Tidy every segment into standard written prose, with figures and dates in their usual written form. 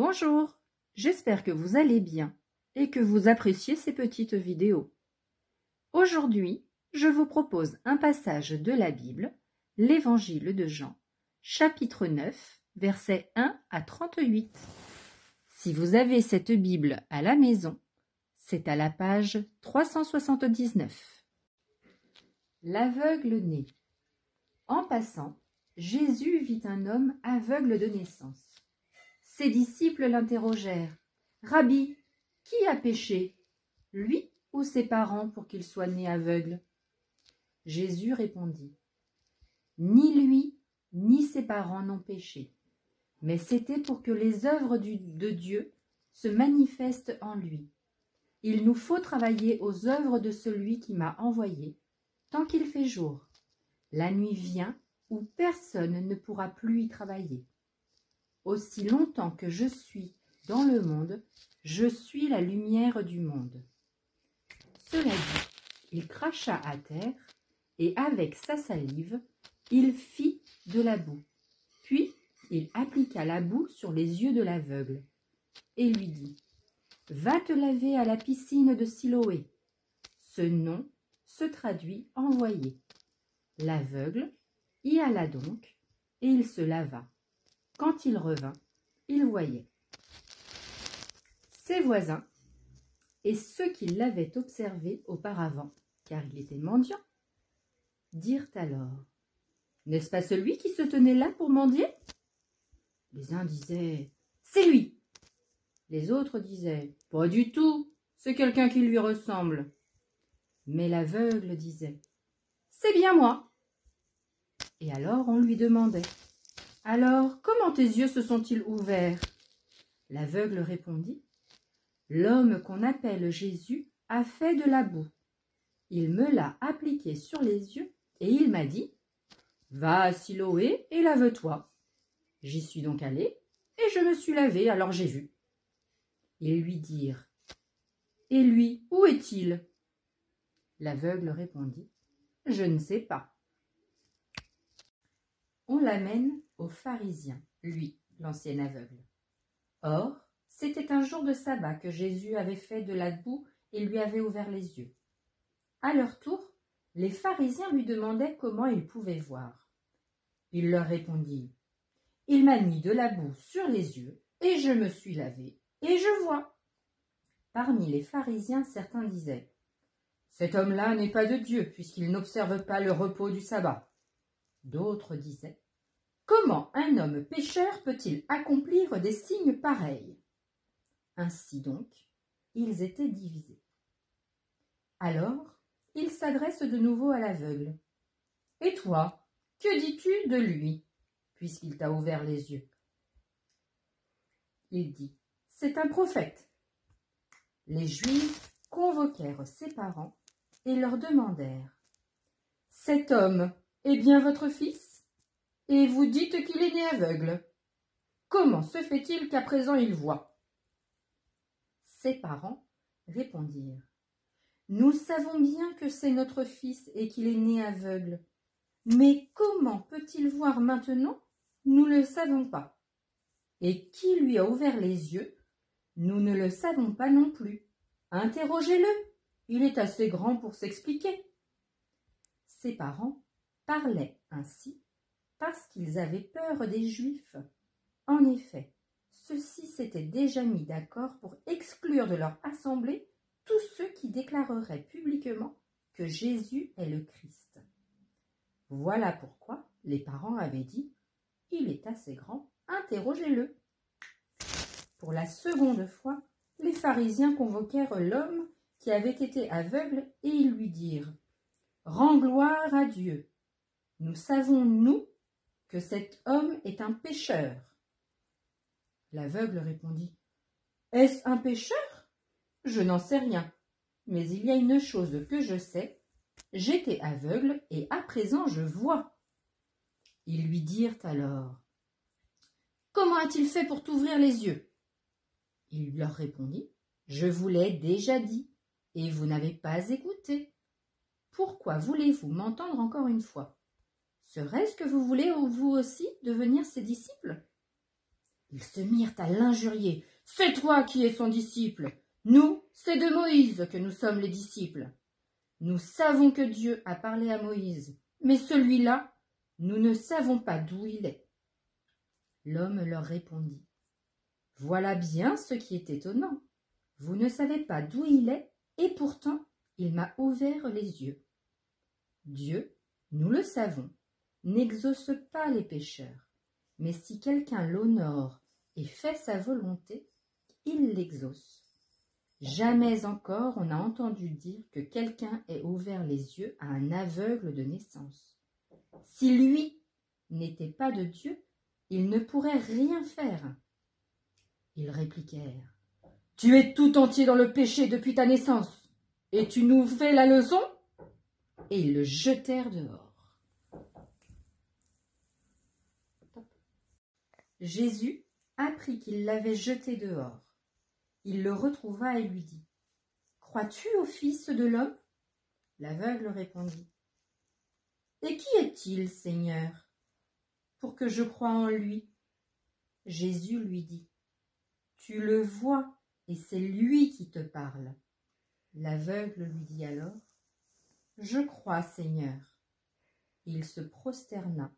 Bonjour, j'espère que vous allez bien et que vous appréciez ces petites vidéos. Aujourd'hui, je vous propose un passage de la Bible, l'Évangile de Jean, chapitre 9, versets 1 à 38. Si vous avez cette Bible à la maison, c'est à la page 379. L'aveugle né. En passant, Jésus vit un homme aveugle de naissance. Ses disciples l'interrogèrent. « Rabbi, qui a péché, lui ou ses parents pour qu'il soit né aveugle ?» Jésus répondit. « Ni lui, ni ses parents n'ont péché, mais c'était pour que les œuvres de Dieu se manifestent en lui. Il nous faut travailler aux œuvres de celui qui m'a envoyé, tant qu'il fait jour. La nuit vient où personne ne pourra plus y travailler. Aussi longtemps que je suis dans le monde, je suis la lumière du monde. » Cela dit, il cracha à terre, et avec sa salive, il fit de la boue. Puis il appliqua la boue sur les yeux de l'aveugle, et lui dit, « Va te laver à la piscine de Siloé. » Ce nom se traduit « envoyé ». L'aveugle y alla donc, et il se lava. Quand il revint, il voyait. Ses voisins et ceux qui l'avaient observé auparavant, car il était mendiant, dirent alors, « N'est-ce pas celui qui se tenait là pour mendier ?» Les uns disaient, « C'est lui !» Les autres disaient, « Pas du tout, c'est quelqu'un qui lui ressemble. » Mais l'aveugle disait, « C'est bien moi !» Et alors on lui demandait, « Alors, comment tes yeux se sont-ils ouverts ?» L'aveugle répondit, « L'homme qu'on appelle Jésus a fait de la boue. Il me l'a appliqué sur les yeux et il m'a dit, « Va à Siloé et lave-toi. » J'y suis donc allé et je me suis lavé, alors j'ai vu. Ils lui dirent, « Et lui, où est-il ?» L'aveugle répondit, « Je ne sais pas. » On l'amène aux pharisiens, lui, l'ancien aveugle. Or, c'était un jour de sabbat que Jésus avait fait de la boue et lui avait ouvert les yeux. À leur tour, les pharisiens lui demandaient comment il pouvait voir. Il leur répondit, « Il m'a mis de la boue sur les yeux et je me suis lavé et je vois. » Parmi les pharisiens, certains disaient, « Cet homme-là n'est pas de Dieu puisqu'il n'observe pas le repos du sabbat. » D'autres disaient, « Comment un homme pécheur peut-il accomplir des signes pareils ?» Ainsi donc, ils étaient divisés. Alors, il s'adresse de nouveau à l'aveugle. « Et toi, que dis-tu de lui, puisqu'il t'a ouvert les yeux ?» Il dit, « C'est un prophète. » Les Juifs convoquèrent ses parents et leur demandèrent, « Cet homme est bien votre fils ? Et vous dites qu'il est né aveugle. Comment se fait-il qu'à présent il voit ?» Ses parents répondirent, « Nous savons bien que c'est notre fils et qu'il est né aveugle. Mais comment peut-il voir maintenant? Nous ne le savons pas. Et qui lui a ouvert les yeux? Nous ne le savons pas non plus. Interrogez-le, il est assez grand pour s'expliquer. » Ses parents parlaient ainsi parce qu'ils avaient peur des Juifs. En effet, ceux-ci s'étaient déjà mis d'accord pour exclure de leur assemblée tous ceux qui déclareraient publiquement que Jésus est le Christ. Voilà pourquoi les parents avaient dit « Il est assez grand, interrogez-le ». Pour la seconde fois, les pharisiens convoquèrent l'homme qui avait été aveugle et ils lui dirent « Rends gloire à Dieu. Nous savons, nous, que cet homme est un pécheur. » L'aveugle répondit, « Est-ce un pécheur? Je n'en sais rien, mais il y a une chose que je sais, j'étais aveugle et à présent je vois. » Ils lui dirent alors, « Comment a-t-il fait pour t'ouvrir les yeux ?» Il leur répondit, « Je vous l'ai déjà dit, et vous n'avez pas écouté. Pourquoi voulez-vous m'entendre encore une fois? Serait-ce que vous voulez, vous aussi, devenir ses disciples ?» Ils se mirent à l'injurier. « C'est toi qui es son disciple. Nous, c'est de Moïse que nous sommes les disciples. Nous savons que Dieu a parlé à Moïse, mais celui-là, nous ne savons pas d'où il est. » L'homme leur répondit. « Voilà bien ce qui est étonnant. Vous ne savez pas d'où il est, et pourtant il m'a ouvert les yeux. Dieu, nous le savons, n'exauce pas les pécheurs, mais si quelqu'un l'honore et fait sa volonté, il l'exauce. Jamais encore on n'a entendu dire que quelqu'un ait ouvert les yeux à un aveugle de naissance. Si lui n'était pas de Dieu, il ne pourrait rien faire. » Ils répliquèrent. « Tu es tout entier dans le péché depuis ta naissance, et tu nous fais la leçon ?» Et ils le jetèrent dehors. Jésus apprit qu'il l'avait jeté dehors. Il le retrouva et lui dit. « Crois-tu au Fils de l'homme » L'aveugle répondit. « Et qui est-il, Seigneur, pour que je croie en lui ?» Jésus lui dit. « Tu le vois, et c'est lui qui te parle. » L'aveugle lui dit alors. « Je crois, Seigneur. » Il se prosterna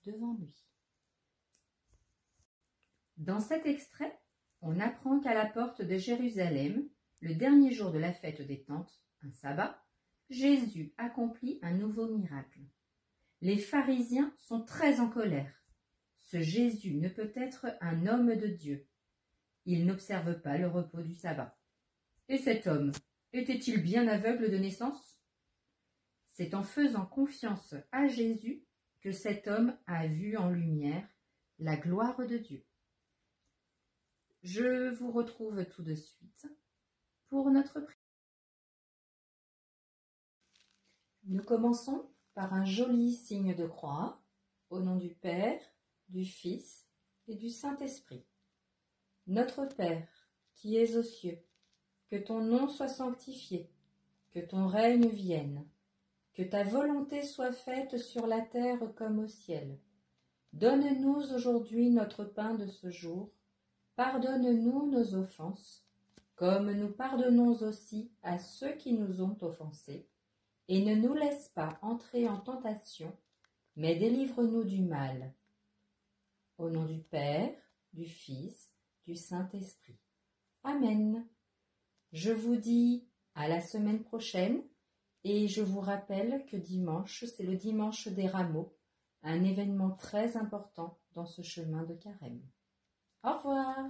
devant lui. Dans cet extrait, on apprend qu'à la porte de Jérusalem, le dernier jour de la fête des Tentes, un sabbat, Jésus accomplit un nouveau miracle. Les pharisiens sont très en colère. Ce Jésus ne peut être un homme de Dieu. Il n'observe pas le repos du sabbat. Et cet homme, était-il bien aveugle de naissance ? C'est en faisant confiance à Jésus que cet homme a vu en lumière la gloire de Dieu. Je vous retrouve tout de suite pour notre prière. Nous commençons par un joli signe de croix, au nom du Père, du Fils et du Saint-Esprit. Notre Père, qui es aux cieux, que ton nom soit sanctifié, que ton règne vienne, que ta volonté soit faite sur la terre comme au ciel. Donne-nous aujourd'hui notre pain de ce jour. Pardonne-nous nos offenses, comme nous pardonnons aussi à ceux qui nous ont offensés. Et ne nous laisse pas entrer en tentation, mais délivre-nous du mal. Au nom du Père, du Fils, du Saint-Esprit. Amen. Je vous dis à la semaine prochaine et je vous rappelle que dimanche, c'est le dimanche des Rameaux, un événement très important dans ce chemin de Carême. Au revoir.